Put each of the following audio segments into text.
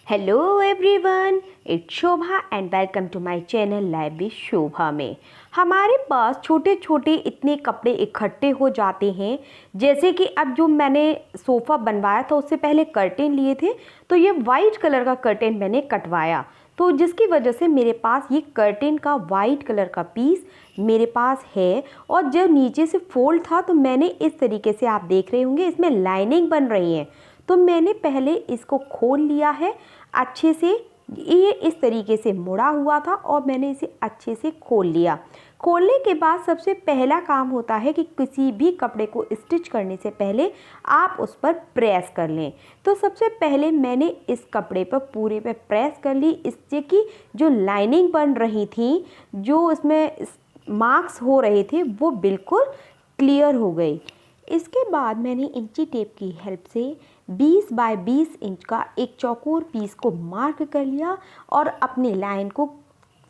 Hello everyone, it's Shobha and welcome to my channel live with Shobha में। हमारे पास छोटे छोटे इतने कपड़े इकट्ठे हो जाते हैं। जैसे कि अब जो मैंने सोफ़ा बनवाया था उससे पहले कर्टेन लिए थे, तो ये वाइट कलर का कर्टेन मैंने कटवाया, तो जिसकी वजह से मेरे पास ये कर्टेन का वाइट कलर का पीस मेरे पास है। और जब नीचे से फोल्ड था तो मैंने इस तरीके से, आप देख रहे होंगे इसमें लाइनिंग बन रही है, तो मैंने पहले इसको खोल लिया है अच्छे से। ये इस तरीके से मुड़ा हुआ था और मैंने इसे अच्छे से खोल लिया। खोलने के बाद सबसे पहला काम होता है कि किसी भी कपड़े को स्टिच करने से पहले आप उस पर प्रेस कर लें। तो सबसे पहले मैंने इस कपड़े पर पूरे पे प्रेस कर ली, इससे कि जो लाइनिंग बन रही थी, जो इसमें मार्क्स हो रहे थे, वो बिल्कुल क्लियर हो गई। इसके बाद मैंने इंची टेप की हेल्प से 20 बाय 20 इंच का एक चौकोर पीस को मार्क कर लिया। और अपनी लाइन को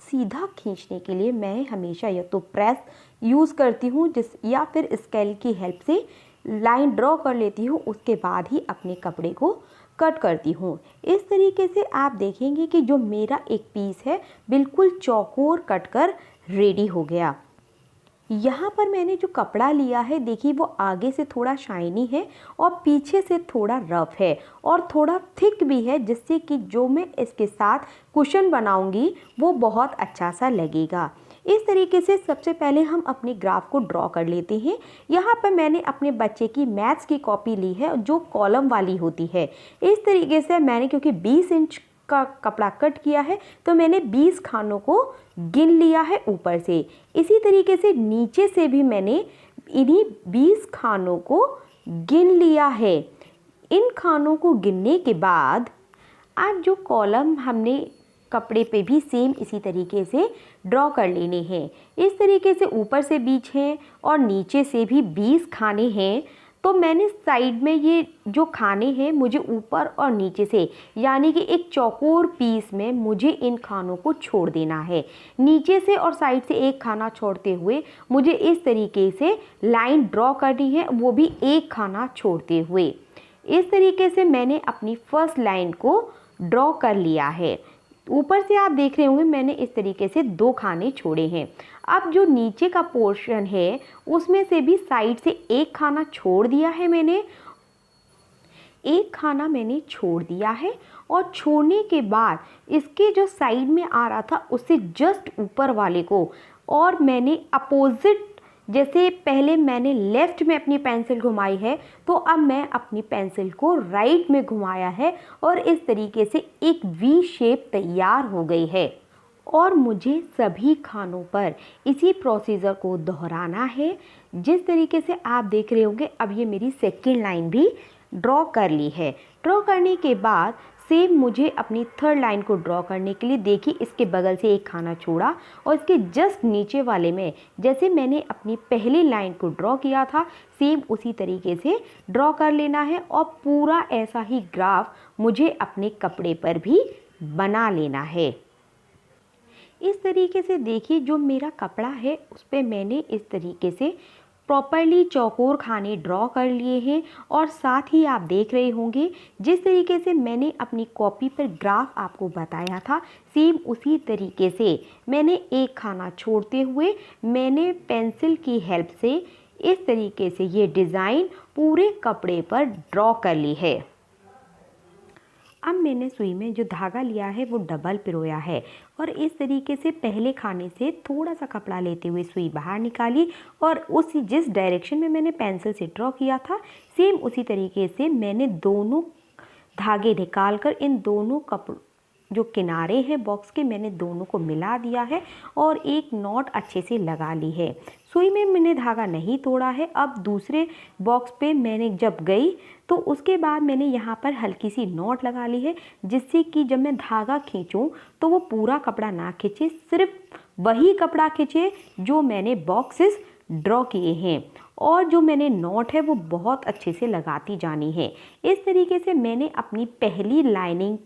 सीधा खींचने के लिए मैं हमेशा या तो प्रेस यूज़ करती हूँ या फिर स्केल की हेल्प से लाइन ड्रॉ कर लेती हूँ, उसके बाद ही अपने कपड़े को कट करती हूँ। इस तरीके से आप देखेंगे कि जो मेरा एक पीस है बिल्कुल चौकोर कट कर रेडी हो गया। यहाँ पर मैंने जो कपड़ा लिया है, देखिए वो आगे से थोड़ा शाइनी है और पीछे से थोड़ा रफ है और थोड़ा थिक भी है, जिससे कि जो मैं इसके साथ कुशन बनाऊंगी वो बहुत अच्छा सा लगेगा। इस तरीके से सबसे पहले हम अपने ग्राफ को ड्रॉ कर लेते हैं। यहाँ पर मैंने अपने बच्चे की मैथ्स की कॉपी ली है जो कॉलम वाली होती है। इस तरीके से मैंने, क्योंकि 20 इंच का कपड़ा कट किया है, तो मैंने 20 खानों को गिन लिया है ऊपर से। इसी तरीके से नीचे से भी मैंने इन्हीं 20 खानों को गिन लिया है। इन खानों को गिनने के बाद आज जो कॉलम हमने कपड़े पे भी सेम इसी तरीके से ड्रॉ कर लेने हैं। इस तरीके से ऊपर से 20 हैं और नीचे से भी 20 खाने हैं। तो मैंने साइड में ये जो खाने हैं, मुझे ऊपर और नीचे से, यानी कि एक चौकोर पीस में मुझे इन खानों को छोड़ देना है। नीचे से और साइड से एक खाना छोड़ते हुए मुझे इस तरीके से लाइन ड्रॉ करनी है, वो भी एक खाना छोड़ते हुए। इस तरीके से मैंने अपनी फर्स्ट लाइन को ड्रॉ कर लिया है। ऊपर से आप देख रहे होंगे मैंने इस तरीके से 2 खाने छोड़े हैं। अब जो नीचे का पोर्शन है उसमें से भी साइड से एक खाना छोड़ दिया है मैंने। एक खाना मैंने छोड़ दिया है और छोड़ने के बाद इसके जो साइड में आ रहा था उससे जस्ट ऊपर वाले को, और मैंने अपोजिट, जैसे पहले मैंने लेफ़्ट में अपनी पेंसिल घुमाई है, तो अब मैं अपनी पेंसिल को राइट में घुमाया है और इस तरीके से एक वी शेप तैयार हो गई है। और मुझे सभी खानों पर इसी प्रोसीजर को दोहराना है। जिस तरीके से आप देख रहे होंगे, अब ये मेरी सेकेंड लाइन भी ड्रॉ कर ली है। ड्रॉ करने के बाद सेम मुझे अपनी थर्ड लाइन को ड्रॉ करने के लिए, देखिए इसके बगल से एक खाना छोड़ा और इसके जस्ट नीचे वाले में, जैसे मैंने अपनी पहली लाइन को ड्रॉ किया था, सेम उसी तरीके से ड्रॉ कर लेना है। और पूरा ऐसा ही ग्राफ मुझे अपने कपड़े पर भी बना लेना है। इस तरीके से देखिए जो मेरा कपड़ा है उस पर मैंने इस तरीके से प्रॉपरली चौकोर खाने ड्रॉ कर लिए हैं। और साथ ही आप देख रहे होंगे जिस तरीके से मैंने अपनी कॉपी पर ग्राफ आपको बताया था, सेम उसी तरीके से मैंने एक खाना छोड़ते हुए मैंने पेंसिल की हेल्प से इस तरीके से ये डिज़ाइन पूरे कपड़े पर ड्रॉ कर ली है। अब मैंने सुई में जो धागा लिया है वो डबल पिरोया है और इस तरीके से पहले खाने से थोड़ा सा कपड़ा लेते हुए सुई बाहर निकाली और उसी जिस डायरेक्शन में मैंने पेंसिल से ड्रॉ किया था, सेम उसी तरीके से मैंने दोनों धागे निकालकर इन दोनों जो किनारे हैं बॉक्स के, मैंने दोनों को मिला दिया है और एक नॉट अच्छे से लगा ली है। सुई में मैंने धागा नहीं तोड़ा है। अब दूसरे बॉक्स पे मैंने जब गई तो उसके बाद मैंने यहाँ पर हल्की सी नॉट लगा ली है, जिससे कि जब मैं धागा खींचूँ तो वो पूरा कपड़ा ना खींचे, सिर्फ वही कपड़ा खींचे जो मैंने बॉक्सेस ड्रॉ किए हैं। और जो मैंने नॉट है वो बहुत अच्छे से लगाती जानी है। इस तरीके से मैंने अपनी पहली लाइनिंग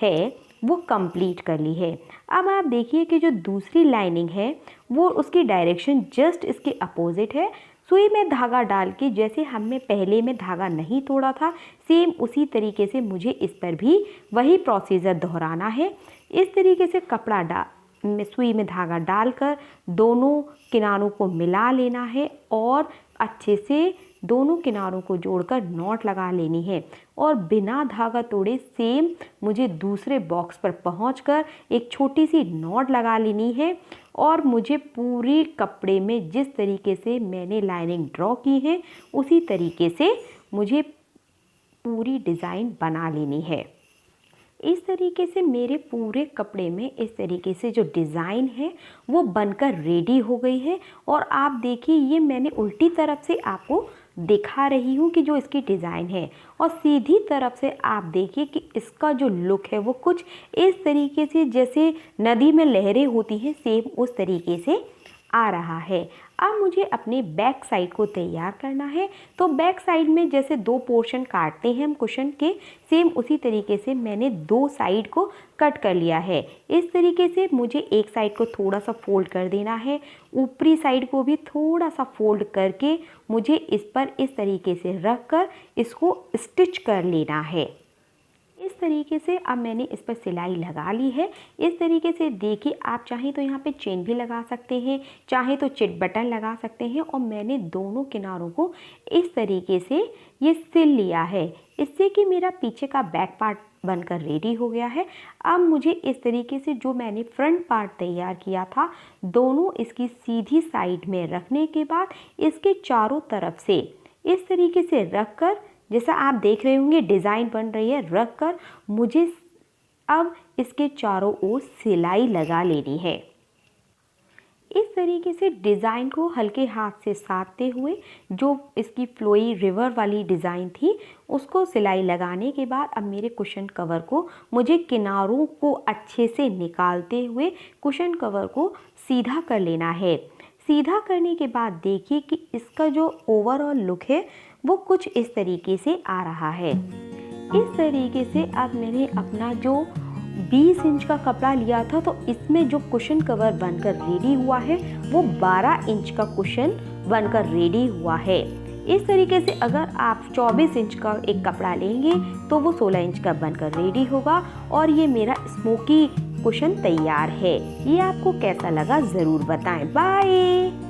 है वो कंप्लीट कर ली है। अब आप देखिए कि जो दूसरी लाइनिंग है वो उसकी डायरेक्शन जस्ट इसके अपोजिट है, सुई में धागा डाल के जैसे हमने पहले में धागा नहीं तोड़ा था, सेम उसी तरीके से मुझे इस पर भी वही प्रोसीजर दोहराना है। इस तरीके से कपड़ा सुई में धागा डालकर दोनों किनारों को मिला लेना है और अच्छे से दोनों किनारों को जोड़कर नॉट लगा लेनी है और बिना धागा तोड़े सेम मुझे दूसरे बॉक्स पर पहुंचकर एक छोटी सी नॉट लगा लेनी है और मुझे पूरी कपड़े में जिस तरीके से मैंने लाइनिंग ड्रॉ की है उसी तरीके से मुझे पूरी डिज़ाइन बना लेनी है। इस तरीके से मेरे पूरे कपड़े में इस तरीके से जो डिज़ाइन है वो बनकर रेडी हो गई है। और आप देखिए ये मैंने उल्टी तरफ से आपको दिखा रही हूँ कि जो इसकी डिज़ाइन है, और सीधी तरफ से आप देखिए कि इसका जो लुक है वो कुछ इस तरीके से जैसे नदी में लहरें होती हैं, सेम उस तरीके से आ रहा है। अब मुझे अपने बैक साइड को तैयार करना है। तो बैक साइड में जैसे दो पोर्शन काटते हैं हम कुशन के, सेम उसी तरीके से मैंने दो साइड को कट कर लिया है। इस तरीके से मुझे एक साइड को थोड़ा सा फोल्ड कर देना है, ऊपरी साइड को भी थोड़ा सा फोल्ड करके मुझे इस पर इस तरीके से रख कर इसको स्टिच कर लेना है। इस तरीके से अब मैंने इस पर सिलाई लगा ली है। इस तरीके से देखिए, आप चाहें तो यहाँ पे चेन भी लगा सकते हैं, चाहे तो चिट बटन लगा सकते हैं। और मैंने दोनों किनारों को इस तरीके से ये सिल लिया है, इससे कि मेरा पीछे का बैक पार्ट बनकर रेडी हो गया है। अब मुझे इस तरीके से जो मैंने फ्रंट पार्ट तैयार किया था, दोनों इसकी सीधी साइड में रखने के बाद इसके चारों तरफ से इस तरीके से रख कर, जैसा आप देख रहे होंगे डिज़ाइन बन रही है, रख कर मुझे अब इसके चारों ओर सिलाई लगा लेनी है। इस तरीके से डिज़ाइन को हल्के हाथ से साधते हुए जो इसकी फ्लोई रिवर वाली डिज़ाइन थी उसको सिलाई लगाने के बाद अब मेरे कुशन कवर को मुझे किनारों को अच्छे से निकालते हुए कुशन कवर को सीधा कर लेना है। सीधा करने के बाद देखिए कि इसका जो ओवरऑल लुक है वो कुछ इस तरीके से आ रहा है। इस तरीके से अब मैंने अपना जो 20 इंच का कपड़ा लिया था, तो इसमें जो कुशन कवर बनकर रेडी हुआ है वो 12 इंच का कुशन बनकर रेडी हुआ है। इस तरीके से अगर आप 24 इंच का एक कपड़ा लेंगे तो वो 16 इंच का बनकर रेडी होगा। और ये मेरा स्मोकी कुशन तैयार है। ये आपको कैसा लगा ज़रूर बताएं। बाय।